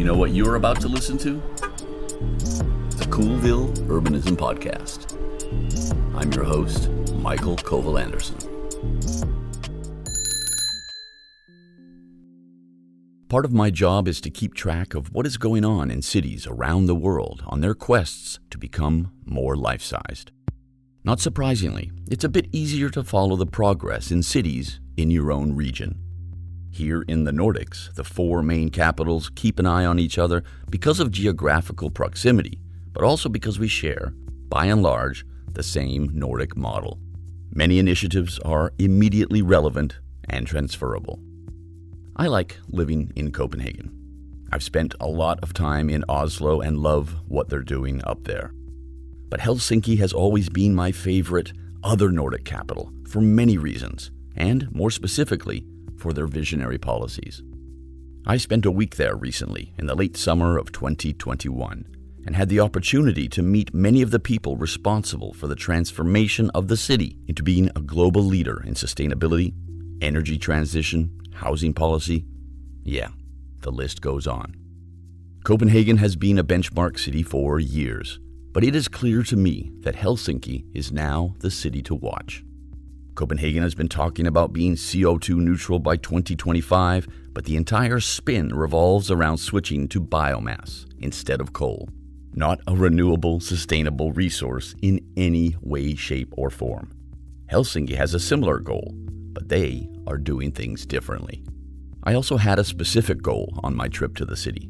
know what you're about to listen to? The Coolville Urbanism Podcast. I'm your host, Mikael colville-andersen. Part of my job is to keep track of what is going on in cities around the world on their quests to become more life-sized. Not surprisingly, it's a bit easier to follow the progress in cities in your own region. Here in the Nordics, the four main capitals keep an eye on each other because of geographical proximity, but also because we share, by and large, the same Nordic model. Many initiatives are immediately relevant and transferable. I like living in Copenhagen. I've spent a lot of time in Oslo and love what they're doing up there. But Helsinki has always been my favorite other Nordic capital for many reasons, and more specifically, for their visionary policies. I spent a week there recently in the late summer of 2021 and had the opportunity to meet many of the people responsible for the transformation of the city into being a global leader in sustainability, energy transition, housing policy. Yeah, the list goes on. Copenhagen has been a benchmark city for years, but it is clear to me that Helsinki is now the city to watch. Copenhagen has been talking about being CO2 neutral by 2025, but the entire spin revolves around switching to biomass instead of coal, not a renewable, sustainable resource in any way, shape, or form. Helsinki has a similar goal, but they are doing things differently. I also had a specific goal on my trip to the city: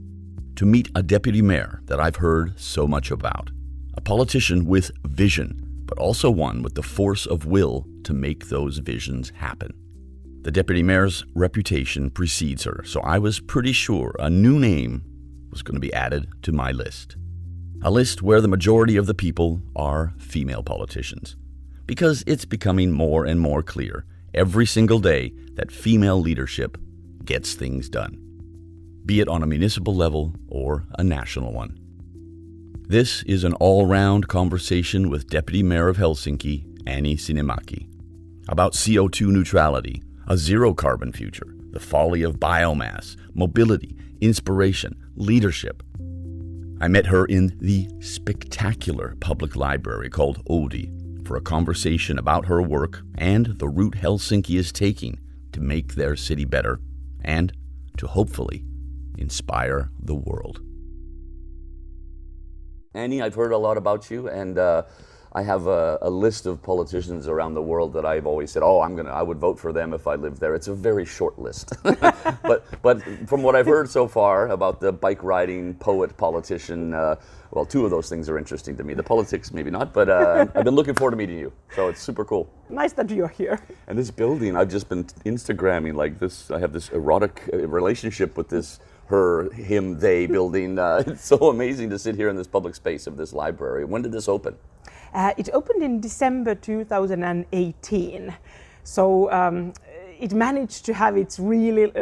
to meet a deputy mayor that I've heard so much about, a politician with vision, but also one with the force of will to make those visions happen. The deputy mayor's reputation precedes her, so I was pretty sure a new name was going to be added to my list. A list where the majority of the people are female politicians, because it's becoming more and more clear every single day that female leadership gets things done, be it on a municipal level or a national one. This is an all-round conversation with Deputy Mayor of Helsinki, Anni Sinnemäki, about CO2 neutrality, a zero-carbon future, the folly of biomass, mobility, inspiration, leadership. I met her in the spectacular public library called Oodi for a conversation about her work and the route Helsinki is taking to make their city better and to hopefully inspire the world. Annie, I've heard a lot about you, and I have a list of politicians around the world that I've always said, I would vote for them if I lived there. It's a very short list. but from what I've heard so far about the bike riding poet politician, two of those things are interesting to me. The politics, maybe not, but I've been looking forward to meeting you. So it's super cool. Nice that you're here. And this building, I've just been Instagramming like this. I have this erotic relationship with this her, him, they building. It's so amazing to sit here in this public space of this library. When did this open? It opened in December 2018. So it managed to have its really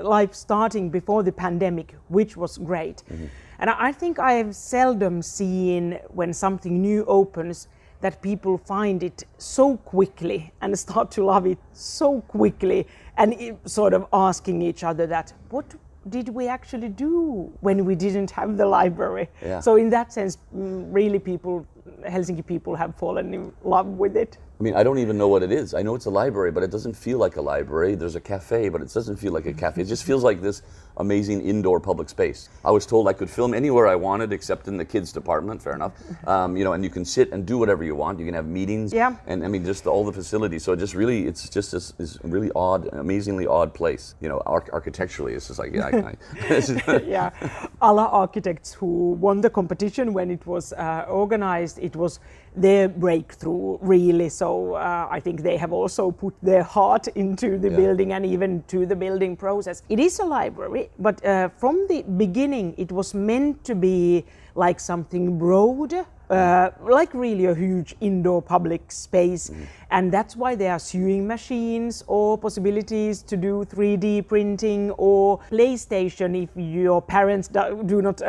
life starting before the pandemic, which was great. Mm-hmm. And I think I have seldom seen when something new opens that people find it so quickly and start to love it so quickly, and sort of asking each other that, what did we actually do when we didn't have the library? Yeah. So in that sense, really Helsinki people have fallen in love with it. I mean, I don't even know what it is. I know it's a library, but it doesn't feel like a library. There's a cafe, but it doesn't feel like a cafe. It just feels like this amazing indoor public space. I was told I could film anywhere I wanted except in the kids department, fair enough. And you can sit and do whatever you want. You can have meetings. Yeah. And I mean, just all the facilities. So it's just this really odd, amazingly odd place. Architecturally, it's just like, yeah. Alla architects who won the competition when it was organized, it was their breakthrough, really. So I think they have also put their heart into the building and even to the building process. It is a library, but from the beginning it was meant to be like something broad, like really a huge indoor public space. Mm-hmm. And that's why there are sewing machines or possibilities to do 3D printing or PlayStation if your parents do not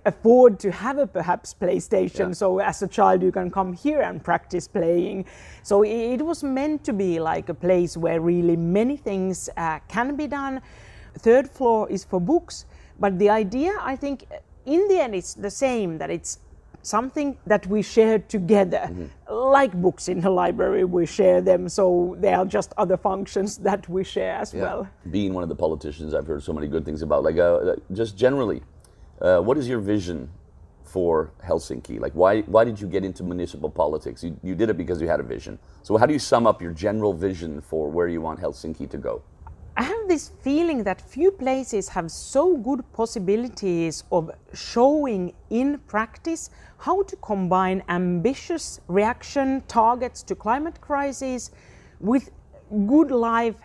afford to have a perhaps PlayStation. Yeah. So as a child you can come here and practice playing. So it was meant to be like a place where really many things can be done. Third floor is for books, But the idea, I think, in the end, it's the same, that it's something that we share together. Like books in the library, we share them, so they are just other functions that we share as well. Being one of the politicians, I've heard so many good things about. Like, just generally, what is your vision for Helsinki? Like, why did you get into municipal politics? You did it because you had a vision. So how do you sum up your general vision for where you want Helsinki to go? I have this feeling that few places have so good possibilities of showing in practice how to combine ambitious reaction targets to climate crisis with good life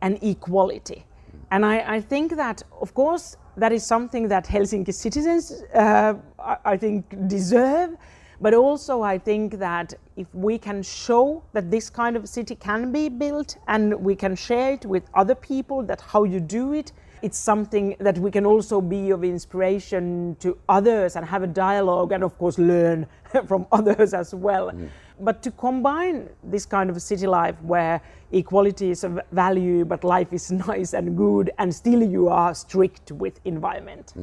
and equality. And I think that, of course, that is something that Helsinki citizens, I think, deserve. But also I think that if we can show that this kind of city can be built and we can share it with other people, that how you do it, it's something that we can also be of inspiration to others and have a dialogue and of course learn from others as well. But to combine this kind of city life where equality is a value but life is nice and good and still you are strict with environment.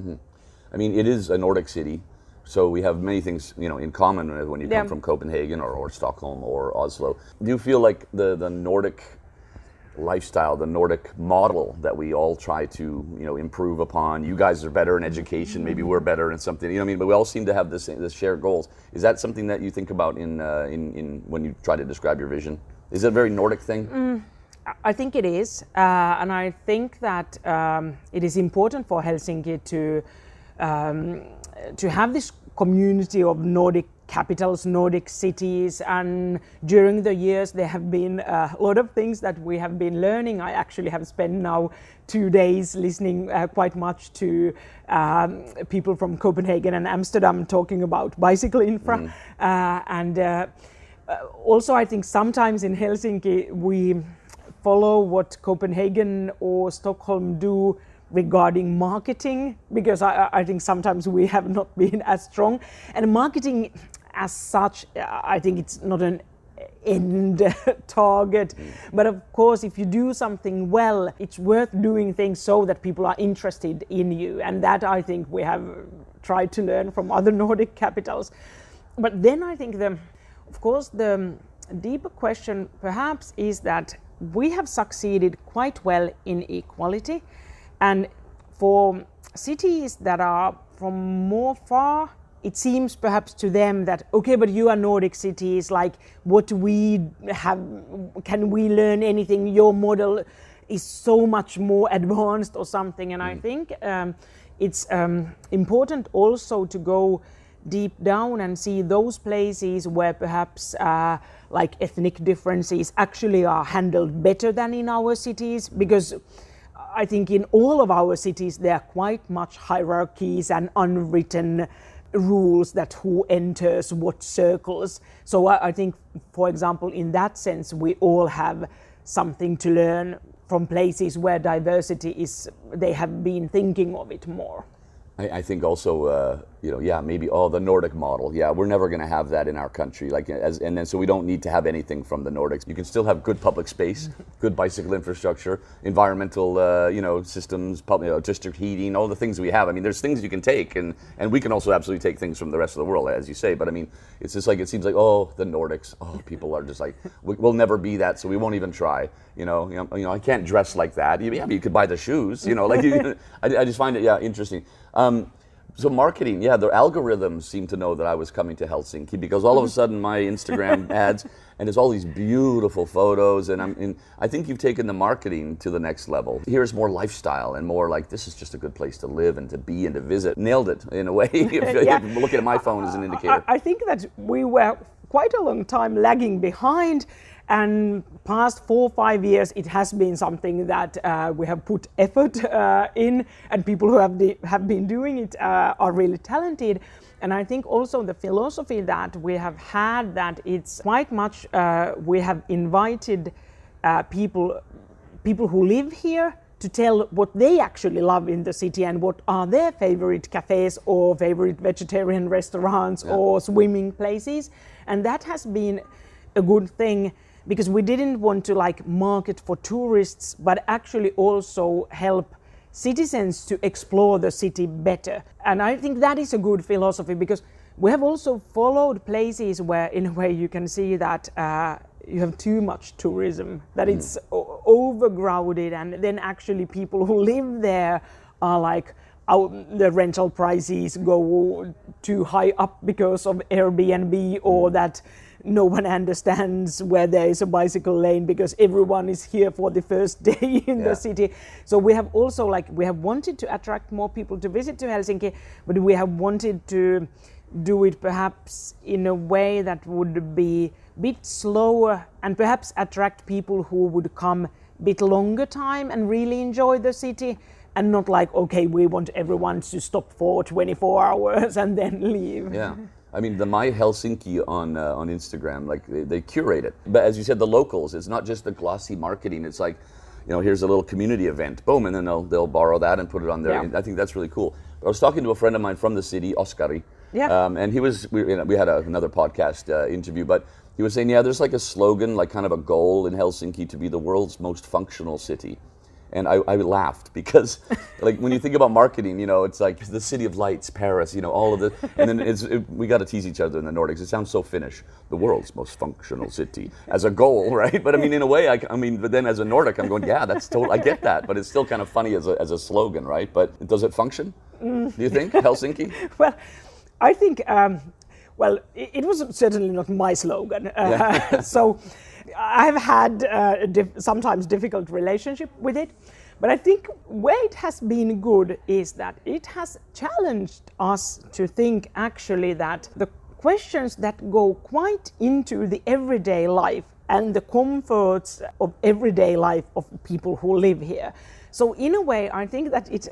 I mean, it is a Nordic city. So we have many things, in common when you come from Copenhagen or Stockholm or Oslo. Do you feel like the Nordic lifestyle, the Nordic model that we all try to, improve upon? You guys are better in education, maybe we're better in something, but we all seem to have this shared goals. Is that something that you think about in when you try to describe your vision? Is it a very Nordic thing? I think it is, and I think that it is important for Helsinki to have this community of Nordic capitals, Nordic cities, and during the years there have been a lot of things that we have been learning. I actually have spent now 2 days listening quite much to people from Copenhagen and Amsterdam talking about bicycle infra. Also I think sometimes in Helsinki we follow what Copenhagen or Stockholm do regarding marketing, because I think sometimes we have not been as strong. And marketing as such, I think it's not an end target. But of course, if you do something well, it's worth doing things so that people are interested in you. And that I think we have tried to learn from other Nordic capitals. But then I think of course, the deeper question perhaps is that we have succeeded quite well in equality. And for cities that are from more far, it seems perhaps to them that, okay, but you are Nordic cities, like what we have, can we learn anything? Your model is so much more advanced or something. And I think it's important also to go deep down and see those places where perhaps like ethnic differences actually are handled better than in our cities, because I think in all of our cities there are quite much hierarchies and unwritten rules that who enters what circles. So I think, for example, in that sense, we all have something to learn from places where diversity is, they have been thinking of it more. I think also, maybe the Nordic model. Yeah, we're never going to have that in our country. And then so we don't need to have anything from the Nordics. You can still have good public space, good bicycle infrastructure, environmental, systems, district heating, all the things we have. I mean, there's things you can take, and we can also absolutely take things from the rest of the world, as you say. But I mean, it's just like it seems like the Nordics. People are just like we'll never be that, so we won't even try. I can't dress like that. You could buy the shoes. I just find it interesting. So marketing, the algorithms seem to know that I was coming to Helsinki, because all of a sudden my Instagram ads, and there's all these beautiful photos, and I think you've taken the marketing to the next level. Here's more lifestyle and more like this is just a good place to live and to be and to visit. Nailed it in a way. Looking at my phone as an indicator. I think that we were quite a long time lagging behind. And past 4 or 5 years, it has been something that we have put effort in, and people who have been doing it are really talented. And I think also the philosophy that we have had, that it's quite much we have invited people who live here to tell what they actually love in the city and what are their favorite cafes or favorite vegetarian restaurants or swimming places. And that has been a good thing, because we didn't want to market for tourists, but actually also help citizens to explore the city better. And I think that is a good philosophy, because we have also followed places where in a way you can see that you have too much tourism, that it's overcrowded, and then actually people who live there are like, the rental prices go too high up because of Airbnb, or that no one understands where there is a bicycle lane because everyone is here for the first day in the city. So we have also we have wanted to attract more people to visit to Helsinki, but we have wanted to do it perhaps in a way that would be a bit slower and perhaps attract people who would come a bit longer time and really enjoy the city, and not like, okay, we want everyone to stop for 24 hours and then leave. Yeah. I mean, the My Helsinki on Instagram, like they curate it. But as you said, the locals, it's not just the glossy marketing. It's like, here's a little community event, boom, and then they'll borrow that and put it on there. Yeah. I think that's really cool. I was talking to a friend of mine from the city, Oskari, and we had another podcast interview, but he was saying, there's like a slogan, like kind of a goal in Helsinki to be the world's most functional city. And I laughed because, like, when you think about marketing, it's like the city of lights, Paris, all of the, and then we got to tease each other in the Nordics. It sounds so Finnish, the world's most functional city as a goal, right? But I mean, in a way, but then as a Nordic, I'm going, that's I get that, but it's still kind of funny as a slogan, right? But does it function? Do you think, Helsinki? Well, I think, it was certainly not my slogan. So I've had sometimes difficult relationship with it, but I think where it has been good is that it has challenged us to think actually that the questions that go quite into the everyday life and the comforts of everyday life of people who live here. So in a way, I think that it,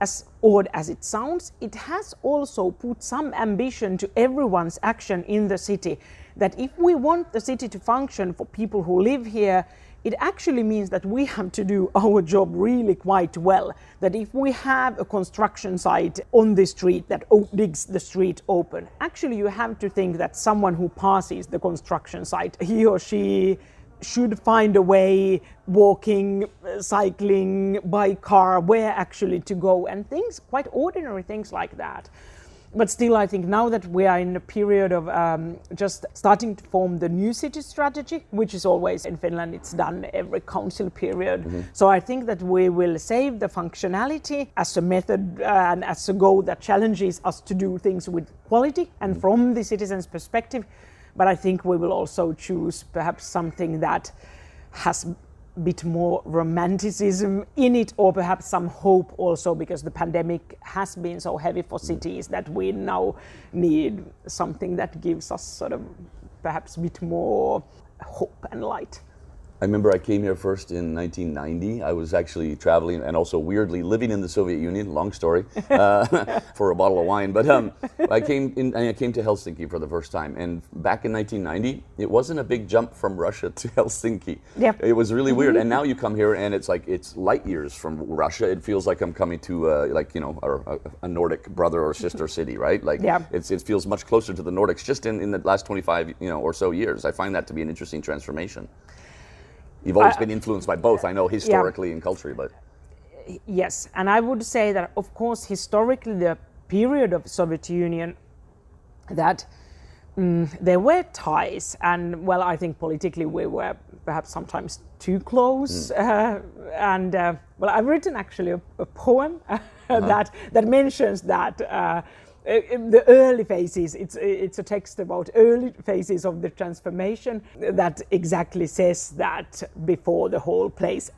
as odd as it sounds, it has also put some ambition to everyone's action in the city. That if we want the city to function for people who live here, it actually means that we have to do our job really quite well. That if we have a construction site on the street that digs the street open, actually you have to think that someone who passes the construction site, he or she should find a way, walking, cycling, by car, where actually to go, and things, quite ordinary things like that. But still, I think now that we are in a period of just starting to form the new city strategy, which is always in Finland, it's done every council period. Mm-hmm. So I think that we will save the functionality as a method and as a goal that challenges us to do things with quality and from the citizens' perspective. But I think we will also choose perhaps something that has a bit more romanticism in it, or perhaps some hope also, because the pandemic has been so heavy for cities that we now need something that gives us sort of perhaps a bit more hope and light. I remember I came here first in 1990. I was actually traveling and also weirdly living in the Soviet Union, long story, for a bottle of wine. But I came to Helsinki for the first time. And back in 1990, it wasn't a big jump from Russia to Helsinki. Yep. It was really weird. And now you come here and it's like, it's light years from Russia. It feels like I'm coming to a Nordic brother or sister city, right? Like it feels much closer to the Nordics just in the last 25 or so years. I find that to be an interesting transformation. You've always been influenced by both, I know, historically and culturally, but... Yes, and I would say that, of course, historically, the period of Soviet Union, that there were ties, and, well, I think politically we were perhaps sometimes too close, I've written actually a poem that mentions that in the early phases, it's a text about early phases of the transformation that exactly says that before the whole place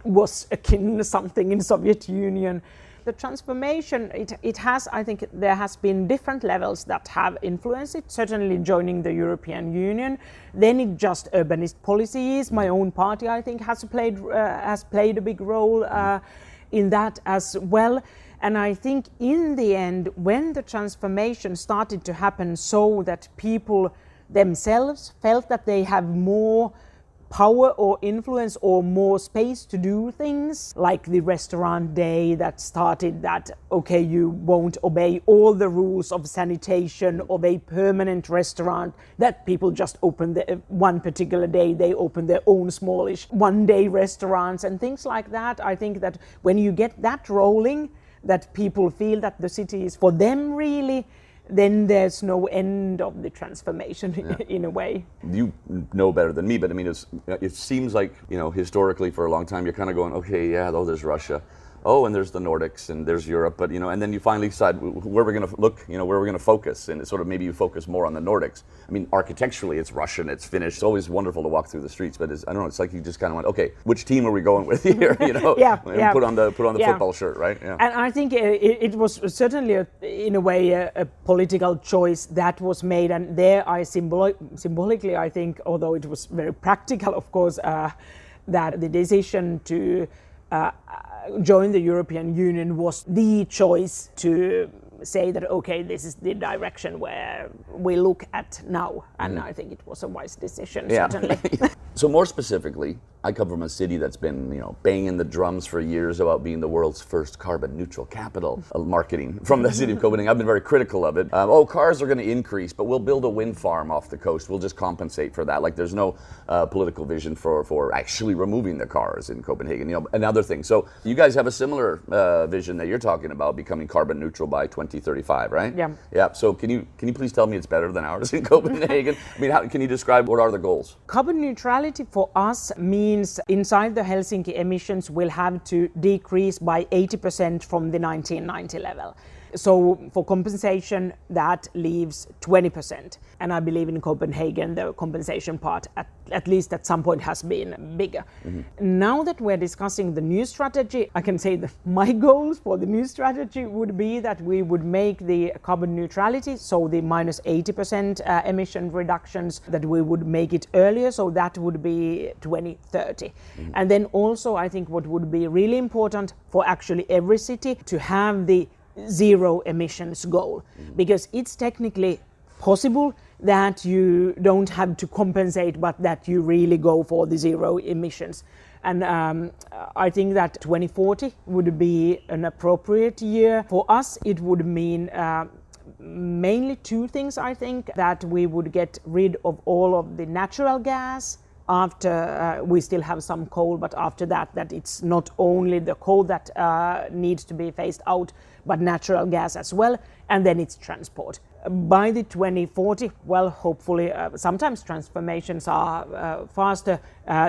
was akin to something in Soviet Union. The transformation, it has, I think there has been different levels that have influenced it, certainly joining the European Union. Then it just urbanist policies. My own party, I think, has played a big role in that as well. And I think in the end, when the transformation started to happen so that people themselves felt that they have more power or influence or more space to do things, like the restaurant day that started that, okay, you won't obey all the rules of sanitation of a permanent restaurant, that people just open one particular day, they open their own smallish one-day restaurants and things like that. I think that when you get that rolling, that people feel that the city is for them really, then there's no end of the transformation in a way. You know better than me, but I mean, it seems like, historically for a long time, you're kind of going, okay, yeah, there's Russia. Oh, and there's the Nordics and there's Europe, but and then you finally decide where we're going to look, where we're going to focus, and it's sort of maybe you focus more on the Nordics. I mean, architecturally, it's Russian, it's Finnish. It's always wonderful to walk through the streets, but I don't know. It's like you just kind of went, okay, which team are we going with here? Put on the football shirt, right? Yeah. And I think it was certainly, in a way, a political choice that was made, and there I symbolically, I think, although it was very practical, of course, that the decision to join the European Union was the choice to say that, okay, this is the direction where we look at now. And I think it was a wise decision, certainly. So more specifically, I come from a city that's been, banging the drums for years about being the world's first carbon neutral capital. Marketing from the city of Copenhagen. I've been very critical of it. Cars are going to increase, but we'll build a wind farm off the coast. We'll just compensate for that. Like there's no political vision for actually removing the cars in Copenhagen, and other things. So you guys have a similar vision that you're talking about, becoming carbon neutral by 2035, right? Yeah. Yeah. So can you please tell me it's better than ours in Copenhagen? I mean, can you describe what are the goals? Carbon neutrality for us means inside the Helsinki emissions will have to decrease by 80% from the 1990 level. So for compensation, that leaves 20%. And I believe in Copenhagen, the compensation part, at least at some point, has been bigger. Mm-hmm. Now that we're discussing the new strategy, I can say that my goals for the new strategy would be that we would make the carbon neutrality, so the minus 80% emission reductions, that we would make it earlier, so that would be 2030. Mm-hmm. And then also, I think what would be really important for actually every city to have the zero emissions goal, because it's technically possible that you don't have to compensate, but that you really go for the zero emissions. And I think that 2040 would be an appropriate year. For us, it would mean mainly two things, I think, that we would get rid of all of the natural gas. After we still have some coal, but after that it's not only the coal that needs to be phased out, but natural gas as well, and then it's transport. By the 2040, well, hopefully, sometimes transformations are faster,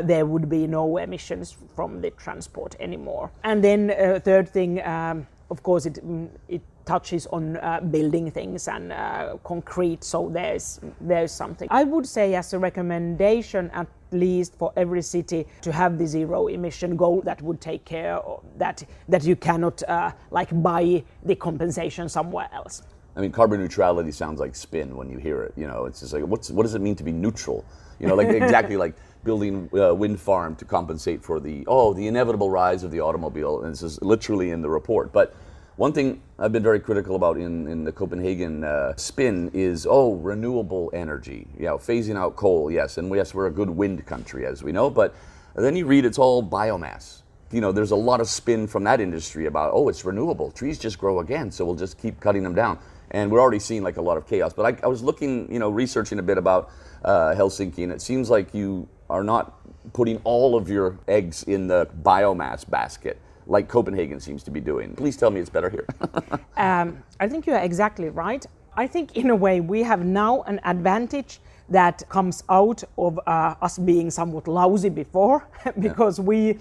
there would be no emissions from the transport anymore. And then third thing, of course, it touches on building things and concrete, so there's something. I would say as a recommendation, at least for every city, to have the zero emission goal that would take care of that you cannot buy the compensation somewhere else. I mean, carbon neutrality sounds like spin when you hear it. It's just like, what does it mean to be neutral? Exactly like building a wind farm to compensate for the inevitable rise of the automobile. And this is literally in the report. But one thing I've been very critical about in the Copenhagen spin is, renewable energy. Phasing out coal, yes. And yes, we're a good wind country, as we know. But then you read it's all biomass. There's a lot of spin from that industry about, it's renewable. Trees just grow again, so we'll just keep cutting them down. And we're already seeing a lot of chaos. But I was looking, researching a bit about Helsinki, and it seems like you are not putting all of your eggs in the biomass basket, like Copenhagen seems to be doing. Please tell me it's better here. I think you are exactly right. I think in a way we have now an advantage that comes out of us being somewhat lousy before, because we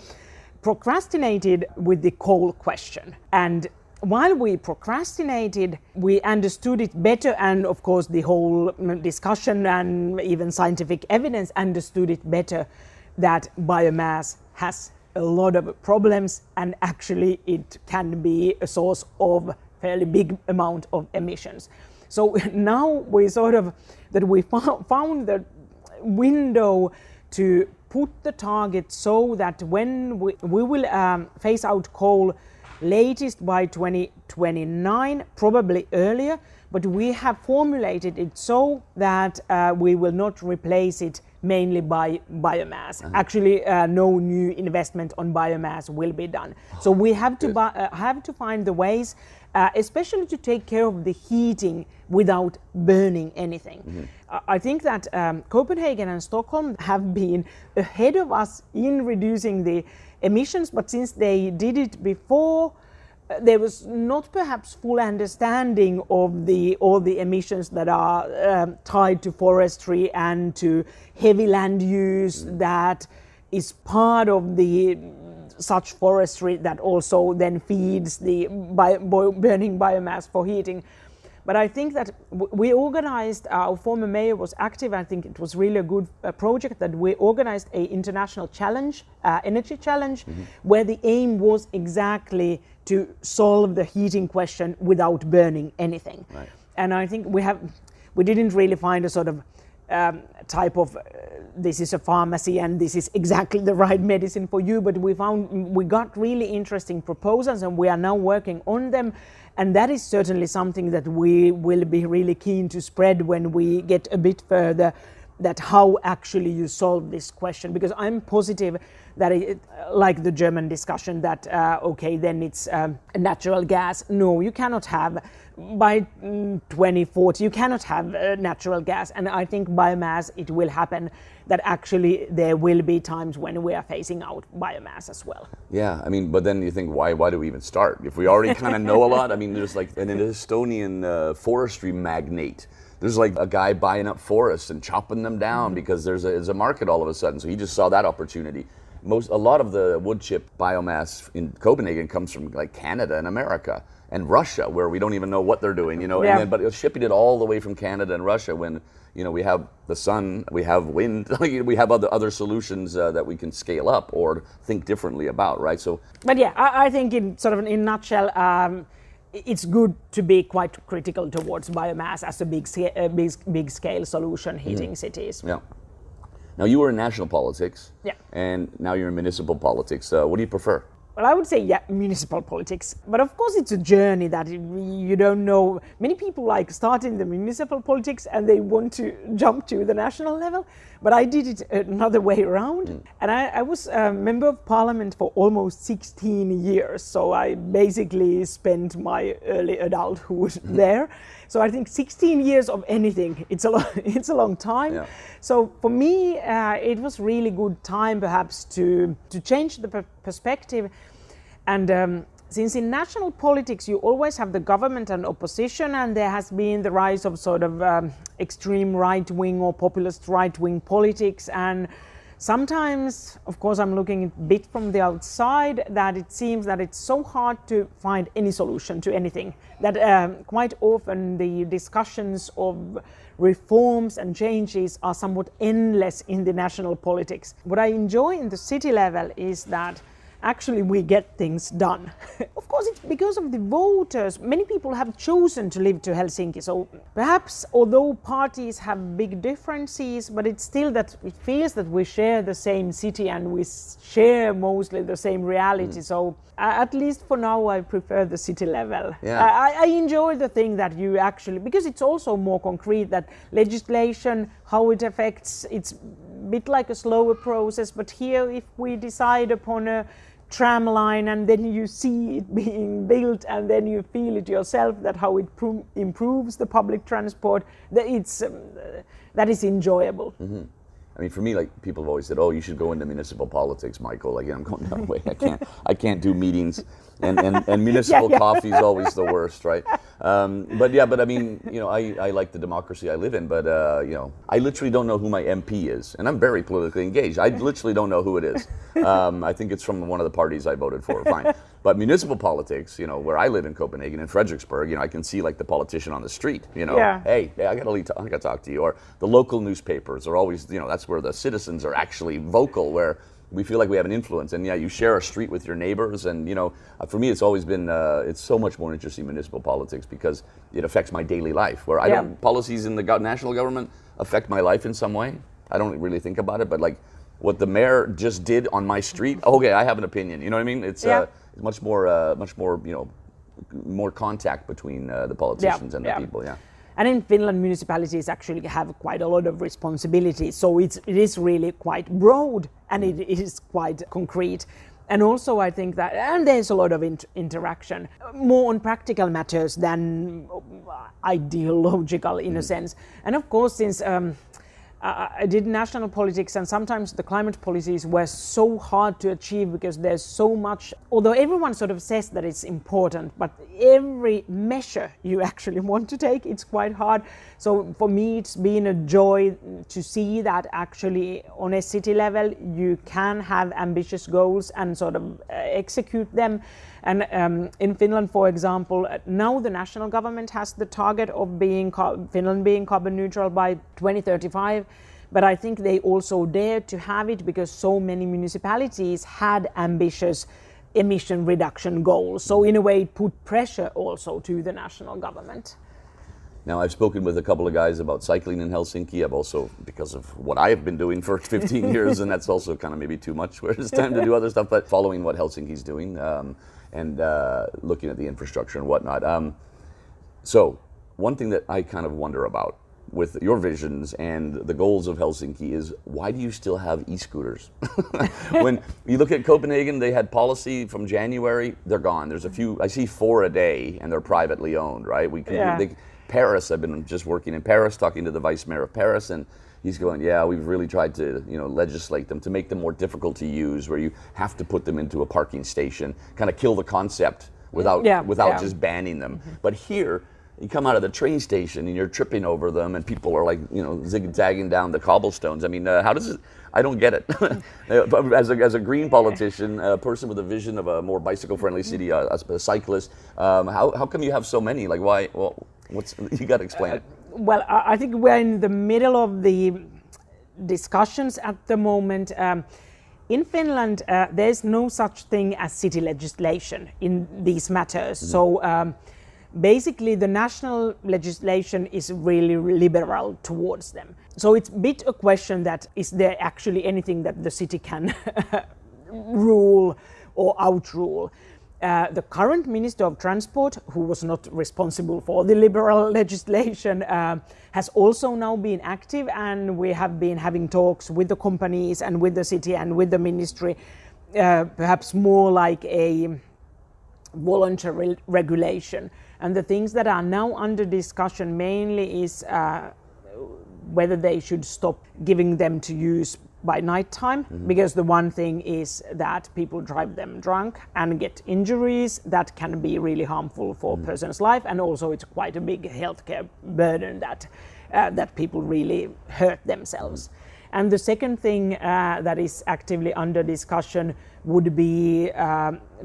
procrastinated with the coal question. And while we procrastinated, we understood it better, and of course the whole discussion and even scientific evidence understood it better, that biomass has a lot of problems, and actually it can be a source of fairly big amount of emissions. So now we found the window to put the target so that when we will phase out coal latest by 2029, probably earlier, but we have formulated it so that we will not replace it mainly by biomass. Actually, no new investment on biomass will be done. So we have to find the ways, especially to take care of the heating without burning anything. I think that Copenhagen and Stockholm have been ahead of us in reducing the emissions, but since they did it before, there was not perhaps full understanding of all the emissions that are tied to forestry and to heavy land use that is part of the such forestry that also then feeds the burning biomass for heating. But I think that we organized, our former mayor was active, I think it was really a good project that we organized an international challenge, energy challenge, where the aim was exactly to solve the heating question without burning anything. Right. And I think we didn't really find a sort of type of this is a pharmacy and this is exactly the right medicine for you, but we got really interesting proposals and we are now working on them, and that is certainly something that we will be really keen to spread when we get a bit further, that how actually you solve this question, because I'm positive that like the German discussion that okay, then it's natural gas. No, you cannot have by 2040 you cannot have natural gas, and I think biomass, it will happen that actually there will be times when we are phasing out biomass as well. Yeah, I mean, but then you think, why do we even start if we already kind of know a lot? I mean, there's like an Estonian forestry magnate. There's like a guy buying up forests and chopping them down because there's a market all of a sudden. So he just saw that opportunity. A lot of the wood chip biomass in Copenhagen comes from like Canada and America and Russia, where we don't even know what they're doing, Yeah. But shipping it all the way from Canada and Russia when we have the sun, we have wind, we have other solutions that we can scale up or think differently about, right? So, but yeah, I think in a nutshell, it's good to be quite critical towards biomass as a big scale solution heating cities. Yeah. Now you were in national politics. Yeah. And now you're in municipal politics. What do you prefer? Well, I would say, municipal politics. But of course, it's a journey that you don't know. Many people start in the municipal politics and they want to jump to the national level. But I did it another way around. And I was a member of parliament for almost 16 years. So I basically spent my early adulthood there. So I think 16 years of anything, it's a long time. Yeah. So for me, it was really good time perhaps to change the perspective. And since in national politics you always have the government and opposition, and there has been the rise of sort of extreme right-wing or populist right-wing politics, and sometimes, of course, I'm looking a bit from the outside, that it seems that it's so hard to find any solution to anything, that quite often the discussions of reforms and changes are somewhat endless in the national politics. What I enjoy in the city level is that actually we get things done. Of course, it's because of the voters. Many people have chosen to live to Helsinki, so perhaps although parties have big differences, but it's still that it feels that we share the same city and we share mostly the same reality. So at least for now, I prefer the city level. Yeah. I enjoy the thing that you actually, because it's also more concrete, that legislation, how it affects, it's a bit like a slower process, but here if we decide upon a tram line and then you see it being built and then you feel it yourself, that how it improves the public transport, that is enjoyable. Mm-hmm. I mean, for me, people have always said, "Oh, you should go into municipal politics, Michael." I'm going that way. I can't do meetings, and municipal coffee is always the worst, right? But I mean, I like the democracy I live in, but I literally don't know who my MP is, and I'm very politically engaged. I literally don't know who it is. I think it's from one of the parties I voted for. Fine, but municipal politics, where I live in Copenhagen, in Frederiksberg, I can see the politician on the street. Hey, I got to talk to you, or the local newspapers are always, that's where the citizens are actually vocal, where we feel like we have an influence. And you share a street with your neighbors, and for me it's always been it's so much more interesting, municipal politics, because it affects my daily life, where policies in the national government affect my life in some way. I don't really think about it, but what the mayor just did on my street, okay, I have an opinion. You know what I mean? It's much more more contact between the politicians and the people. Yeah. And in Finland, municipalities actually have quite a lot of responsibilities. So it is really quite broad and it is quite concrete. And also I think that, and there's a lot of interaction, more on practical matters than ideological in a sense. And of course, since I did national politics, and sometimes the climate policies were so hard to achieve because there's so much, although everyone sort of says that it's important, but every measure you actually want to take, it's quite hard. So for me, it's been a joy to see that actually on a city level, you can have ambitious goals and sort of execute them. And in Finland, for example, now the national government has the target of Finland being carbon neutral by 2035. But I think they also dared to have it because so many municipalities had ambitious emission reduction goals. So in a way, it put pressure also to the national government. Now, I've spoken with a couple of guys about cycling in Helsinki. I've also, because of what I've been doing for 15 years, and that's also kind of maybe too much where it's time to do other stuff, but following what Helsinki's doing and looking at the infrastructure and whatnot. So one thing that I kind of wonder about with your visions and the goals of Helsinki is, why do you still have e-scooters? When you look at Copenhagen, they had policy from January, they're gone. There's a few, I see 4 a day, and they're privately owned, right? Paris, I've been just working in Paris, talking to the vice mayor of Paris, and he's going, yeah, we've really tried to, legislate them to make them more difficult to use, where you have to put them into a parking station, kind of kill the concept without just banning them. Mm-hmm. But here, you come out of the train station and you're tripping over them, and people are like, zigzagging down the cobblestones. I mean, how does it? I don't get it. As a green politician, a person with a vision of a more bicycle-friendly city, a cyclist, how come you have so many? Like, why? Well, you got to explain it. Well, I think we're in the middle of the discussions at the moment. In Finland, there's no such thing as city legislation in these matters. Mm-hmm. So basically, the national legislation is really liberal towards them. So it's a bit a question that is there actually anything that the city can rule or outrule. The current Minister of Transport, who was not responsible for the liberal legislation, has also now been active, and we have been having talks with the companies and with the city and with the ministry, perhaps more like a voluntary regulation. And the things that are now under discussion mainly is whether they should stop giving them to use by nighttime, because the one thing is that people drive them drunk and get injuries that can be really harmful for a person's life, and also it's quite a big healthcare burden that people really hurt themselves. And the second thing that is actively under discussion would be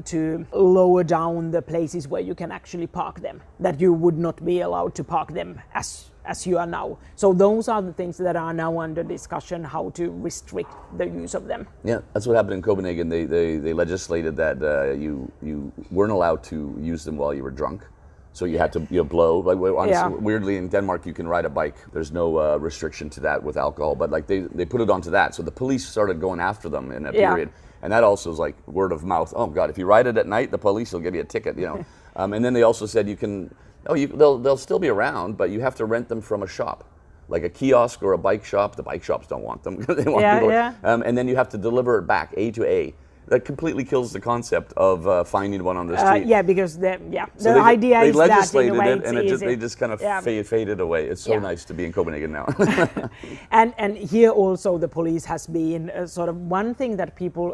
to lower down the places where you can actually park them, that you would not be allowed to park them as you are now. So those are the things that are now under discussion, how to restrict the use of them. Yeah, that's what happened in Copenhagen. They legislated that you weren't allowed to use them while you were drunk. So you had to blow. Weirdly, in Denmark, you can ride a bike. There's no restriction to that with alcohol. But like they put it onto that. So the police started going after them in a period. And that also is like word of mouth. Oh, God, if you ride it at night, the police will give you a ticket, And then they also said you can... they'll still be around, but you have to rent them from a shop, like a kiosk or a bike shop. The bike shops don't want them. They want people. And then you have to deliver it back A to A. That completely kills the concept of finding one on the street. Because the idea is that in a way it, and they just kind of faded away. It's so nice to be in Copenhagen now. and here also the police has been sort of one thing that people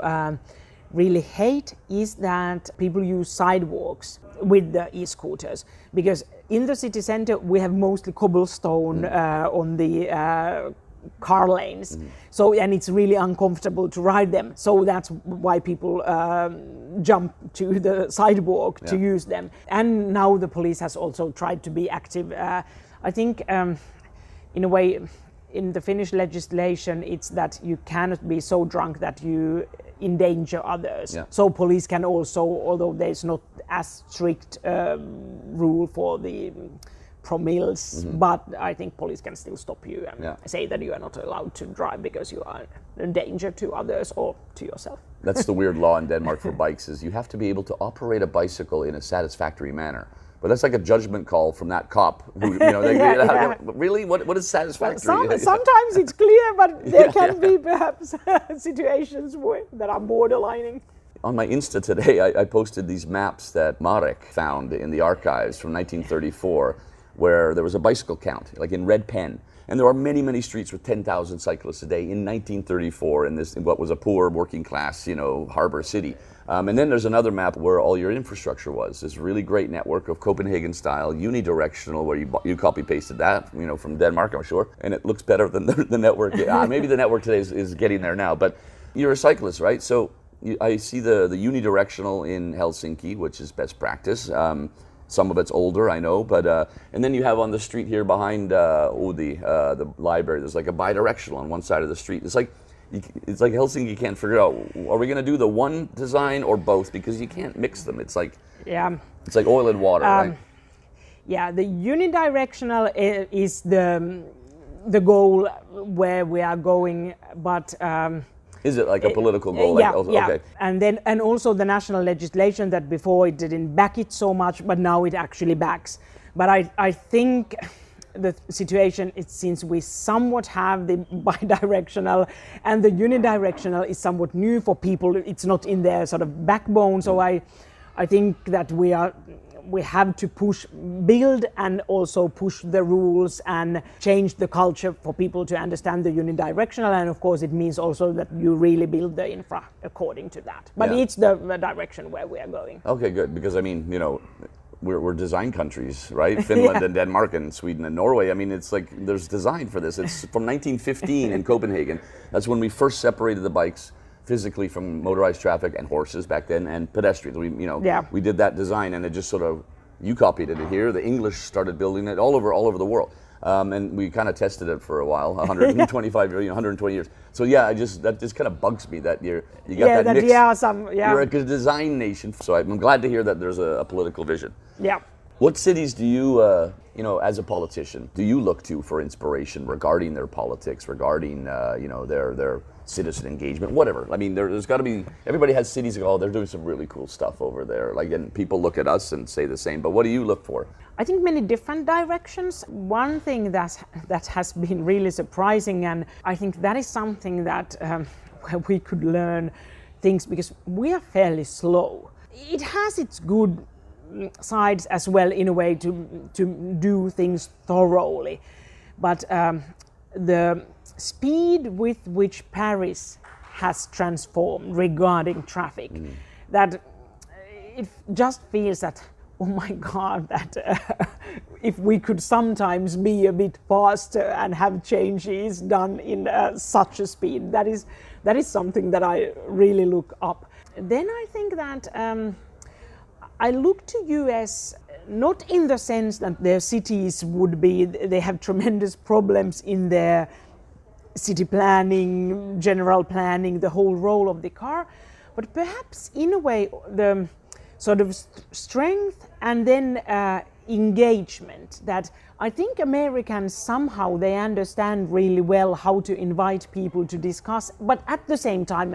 really hate is that people use sidewalks with the e-scooters, because in the city center we have mostly cobblestone on the car lanes. So, and it's really uncomfortable to ride them. So that's why people jump to the sidewalk to use them. And now the police has also tried to be active. I think in a way, in the Finnish legislation, it's that you cannot be so drunk that you endanger others. So police can also, although there's not as strict rule for the promilles, but I think police can still stop you and say that you are not allowed to drive because you are a danger to others or to yourself. That's the weird law in Denmark for bikes, is you have to be able to operate a bicycle in a satisfactory manner. But that's like a judgment call from that cop. Who, really? What is satisfactory? Sometimes it's clear, but there can be perhaps situations that are borderlining. On my Insta today, I posted these maps that Marek found in the archives from 1934, where there was a bicycle count, like in red pen. And there are many, many streets with 10,000 cyclists a day in 1934 in what was a poor working class, harbor city. And then there's another map where all your infrastructure was. This really great network of Copenhagen style, unidirectional, where you copy pasted that, from Denmark, I'm sure. And it looks better than the network. Maybe the network today is getting there now. But you're a cyclist, right? So I see the unidirectional in Helsinki, which is best practice. Some of it's older, I know, but and then you have on the street here behind Udi, the library. There's like a bidirectional on one side of the street. It's like Helsinki can't figure out, are we going to do the one design or both, because you can't mix them. It's like oil and water, right? Yeah, the unidirectional is the goal where we are going, but. Is it like a political goal? Yeah. Okay. And also the national legislation that before it didn't back it so much, but now it actually backs. But I think the situation is, since we somewhat have the bidirectional and the unidirectional is somewhat new for people, it's not in their sort of backbone. So I think that we have to build and also push the rules and change the culture for people to understand the unidirectional. And of course, it means also that you really build the infra according to that. But it's the direction where we are going. Okay, good. Because we're design countries, right? Finland and Denmark and Sweden and Norway. It's like there's design for this. It's from 1915 in Copenhagen. That's when we first separated the bikes physically from motorized traffic and horses back then, and pedestrians. We did that design, and it just sort of, you copied it here. The English started building it all over the world, and we kind of tested it for a while, 125 years, 120 years. So that just kind of bugs me that you got that mix. You're a good design nation, so I'm glad to hear that there's a political vision. Yeah. What cities do you, as a politician, do you look to for inspiration regarding their politics, regarding, their citizen engagement, whatever? There's got to be, everybody has cities that go, they're doing some really cool stuff over there. And people look at us and say the same. But what do you look for? I think many different directions. One thing that has been really surprising, and I think that is something that where we could learn things, because we are fairly slow. It has its good sides as well, in a way, to do things thoroughly, but the speed with which Paris has transformed regarding traffic, that it just feels that, oh my God, that if we could sometimes be a bit faster and have changes done in such a speed, that is something that I really look up. Then I think that I look to US not in the sense that their cities they have tremendous problems in their city planning, general planning, the whole role of the car, but perhaps in a way the sort of strength and then engagement that I think Americans somehow they understand really well how to invite people to discuss, but at the same time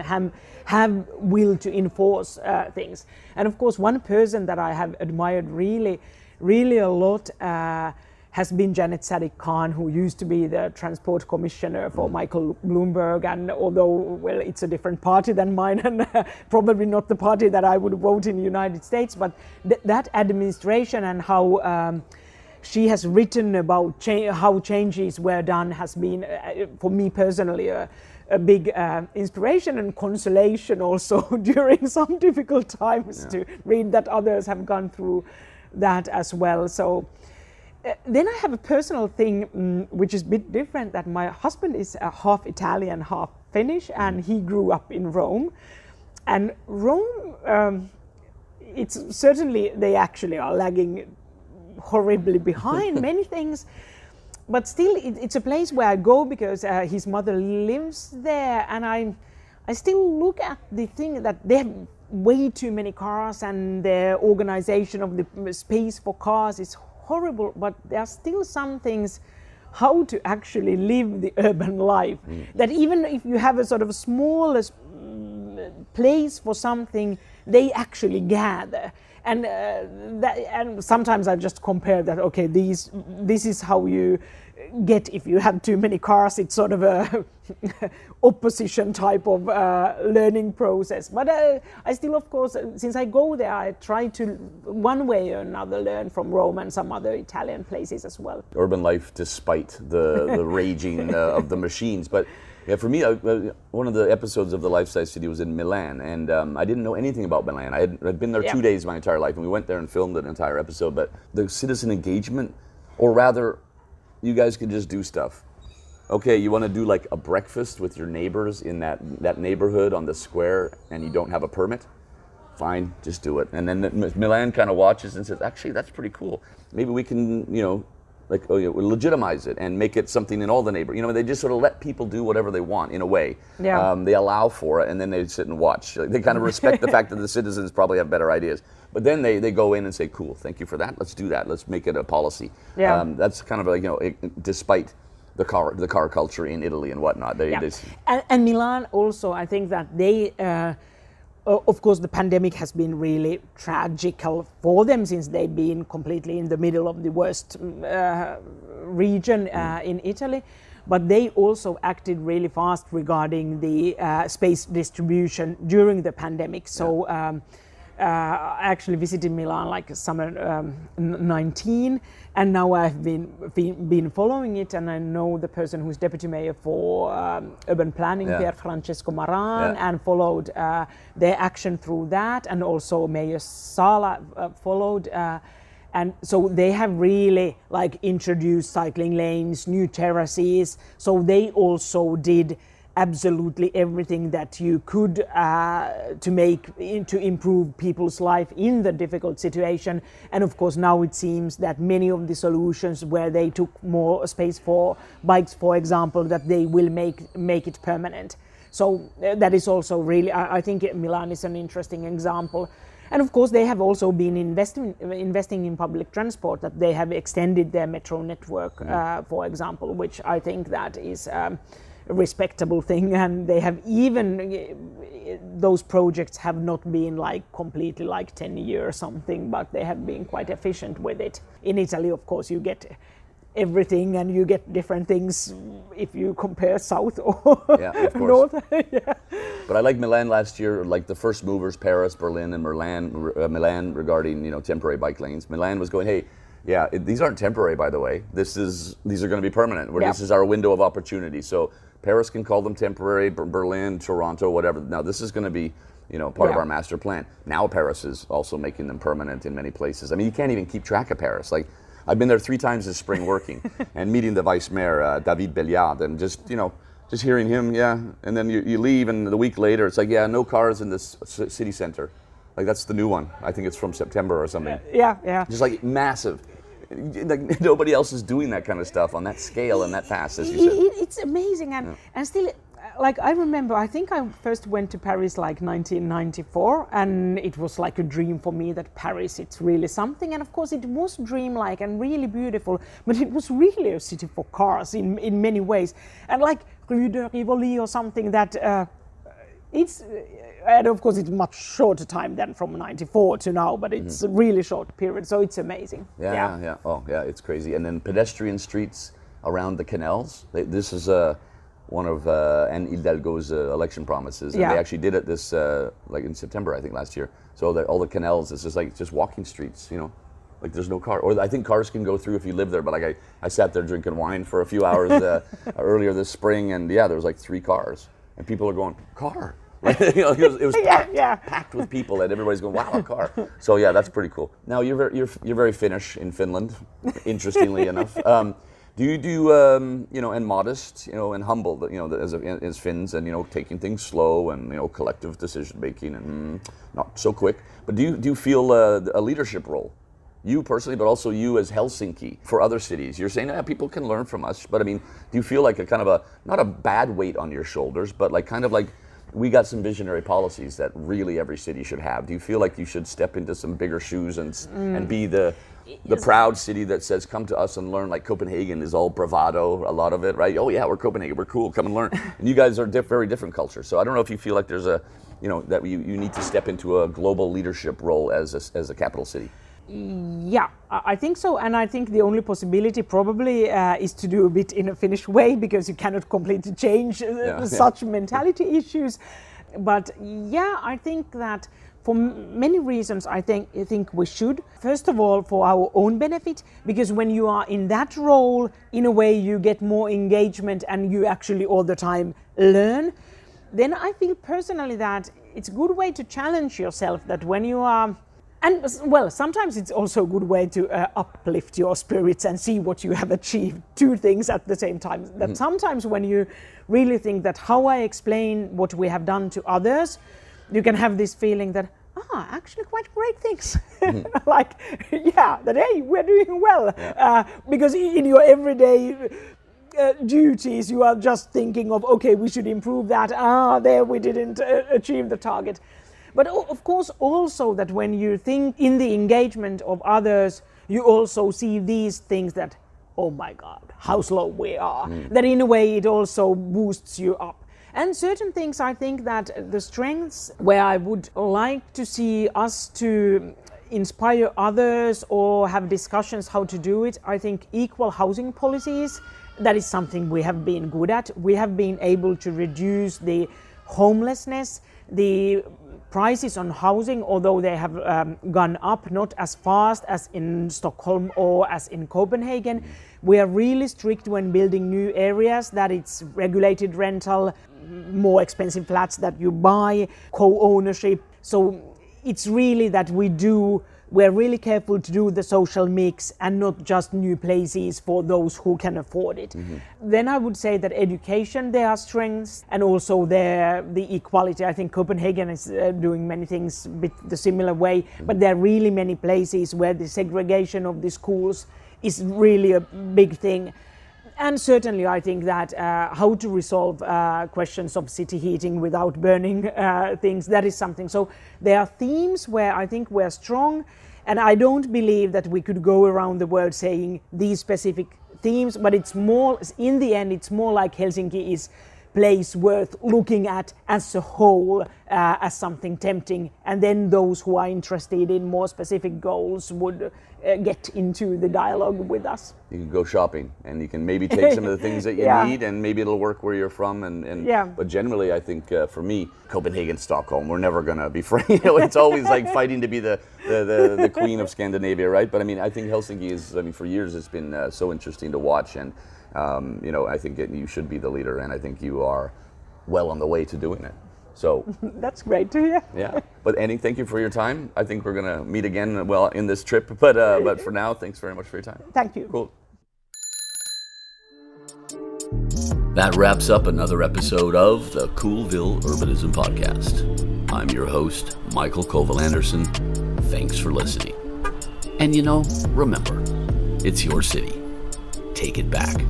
have will to enforce things. And of course, one person that I have admired really a lot has been Janet Sadiq-Khan, who used to be the transport commissioner for Michael Bloomberg. And although, well, it's a different party than mine and probably not the party that I would vote in the United States, but that administration and how she has written about how changes were done has been, for me personally, a big inspiration and consolation also during some difficult times to read that others have gone through that as well. So then I have a personal thing which is a bit different, that my husband is half Italian, half Finnish, and he grew up in Rome. And Rome, it's certainly, they actually are lagging horribly behind many things, but still it's a place where I go because his mother lives there, and I still look at the thing that they have way too many cars, and their organization of the space for cars is horrible, but there are still some things how to actually live the urban life, that even if you have a sort of smallest place for something, they actually gather. and sometimes I just compare that. Okay, this is how you get if you have too many cars. It's sort of a opposition type of learning process. But I still, of course, since I go there, I try to one way or another learn from Rome and some other Italian places as well. Urban life, despite the raging of the machines, but. Yeah, for me, one of the episodes of the Life-Sized City was in Milan, and I didn't know anything about Milan. I'd been there 2 days my entire life, and we went there and filmed an entire episode, but the citizen engagement, or rather, you guys can just do stuff. Okay, you want to do like a breakfast with your neighbors in that neighborhood on the square, and you don't have a permit? Fine, just do it. And then Milan kind of watches and says, actually, that's pretty cool. Maybe we can, legitimize it and make it something in all the neighborhoods. They just sort of let people do whatever they want in a way. Yeah. They allow for it, and then they sit and watch. They kind of respect the fact that the citizens probably have better ideas. But then they go in and say, cool, thank you for that. Let's do that. Let's make it a policy. Yeah. That's kind of like, despite the car culture in Italy and whatnot. And Milan also, I think that they... of course, the pandemic has been really tragical for them since they've been completely in the middle of the worst region in Italy. But they also acted really fast regarding the space distribution during the pandemic. So I actually visited Milan like summer 19, and now I've been following it, and I know the person who's deputy mayor for urban planning, Pier Francesco Maran, and followed their action through that, and also Mayor Sala followed. And so they have really introduced cycling lanes, new terraces. So they also did absolutely everything that you could to improve people's life in the difficult situation. And of course now it seems that many of the solutions where they took more space for bikes, for example, that they will make it permanent. So that is also really, I think Milan is an interesting example. And of course they have also been investing in public transport, that they have extended their metro network, for example, which I think that is respectable thing, and they have those projects have not been completely 10 years or something, but they have been quite efficient with it. In Italy, of course, you get everything and you get different things if you compare south or north. But I like Milan last year, like the first movers, Paris, Berlin, and Milan regarding temporary bike lanes. Milan was going, hey, these aren't temporary, by the way. These are going to be permanent. This is our window of opportunity. So Paris can call them temporary, Berlin, Toronto, whatever. Now this is going to be, part of our master plan. Now Paris is also making them permanent in many places. I mean, you can't even keep track of Paris. I've been there 3 times this spring working and meeting the vice mayor, David Belliard, and just hearing him, and then you leave, and the week later it's no cars in this city center. That's the new one. I think it's from September or something. Just massive. Nobody else is doing that kind of stuff on that scale and that fast, as you said. It's amazing, and still, I remember, I think I first went to Paris 1994, and it was a dream for me that Paris, it's really something. And of course it was dreamlike and really beautiful, but it was really a city for cars in many ways. And Rue de Rivoli or something that and of course it's much shorter time than from 94 to now, but it's a really short period, so it's amazing. Oh yeah, it's crazy. And then pedestrian streets around the canals. This is one of Anne Hidalgo's election promises, and they actually did it this in September, I think, last year. So all the canals, it's just walking streets, there's no car, or I think cars can go through if you live there, but I sat there drinking wine for a few hours earlier this spring, and there was 3 cars, and people are going, car. It was packed with people, and everybody's going, wow, a car. So that's pretty cool. Now you're very Finnish in Finland, interestingly enough. Do you do and modest, and humble, as Finns, and taking things slow, and collective decision making, and not so quick. But do you feel a leadership role? You personally, but also you as Helsinki for other cities. You're saying, people can learn from us, but I mean, do you feel like a kind of not a bad weight on your shoulders, but we got some visionary policies that really every city should have? Do you feel like you should step into some bigger shoes and be the proud city that says, come to us and learn? Like Copenhagen is all bravado, a lot of it, right? Oh yeah, we're Copenhagen, we're cool, come and learn. And you guys are very different cultures. So I don't know if you feel like there's that you need to step into a global leadership role as a capital city? Yeah, I think so, and I think the only possibility probably is to do a bit in a Finnish way, because you cannot completely change such mentality issues. But yeah, I think that for many reasons, I think we should. First of all, for our own benefit, because when you are in that role, in a way you get more engagement and you actually all the time learn. Then I feel personally that it's a good way to challenge yourself, that when you are, and well, sometimes it's also a good way to uplift your spirits and see what you have achieved, two things at the same time. That sometimes when you really think that how I explain what we have done to others, you can have this feeling that, actually quite great things. Like, that, hey, we're doing well. Because in your everyday duties, you are just thinking of, okay, we should improve that. There we didn't achieve the target. But of course also that when you think in the engagement of others, you also see these things that, oh my God, how slow we are. That in a way it also boosts you up. And certain things, I think that the strengths where I would like to see us to inspire others or have discussions how to do it, I think equal housing policies, that is something we have been good at. We have been able to reduce the homelessness, the prices on housing, although they have gone up, not as fast as in Stockholm or as in Copenhagen. We are really strict when building new areas, that it's regulated rental, more expensive flats that you buy, co-ownership. So it's really that we're really careful to do the social mix and not just new places for those who can afford it. Then I would say that education, there are strengths, and also the equality. I think Copenhagen is doing many things a bit the similar way, but there are really many places where the segregation of the schools is really a big thing. And certainly I think that how to resolve questions of city heating without burning things, that is something. So there are themes where I think we're strong, and I don't believe that we could go around the world saying these specific themes, but it's more, in the end, it's more like Helsinki is place worth looking at as a whole, as something tempting, and then those who are interested in more specific goals would get into the dialogue with us. You can go shopping and you can maybe take some of the things that you need, and maybe it'll work where you're from. But generally, I think for me, Copenhagen, Stockholm, we're never going to be friends. It's always like fighting to be the queen of Scandinavia, right? But I mean, I think Helsinki is, for years it's been so interesting to watch, and I think you should be the leader, and I think you are well on the way to doing it. So that's great to hear. Yeah, but Anni, thank you for your time. I think we're gonna meet again, in this trip. But for now, thanks very much for your time. Thank you. Cool. That wraps up another episode of the Coolville Urbanism Podcast. I'm your host, Mikael Colville-Andersen. Thanks for listening. And remember, it's your city. Take it back.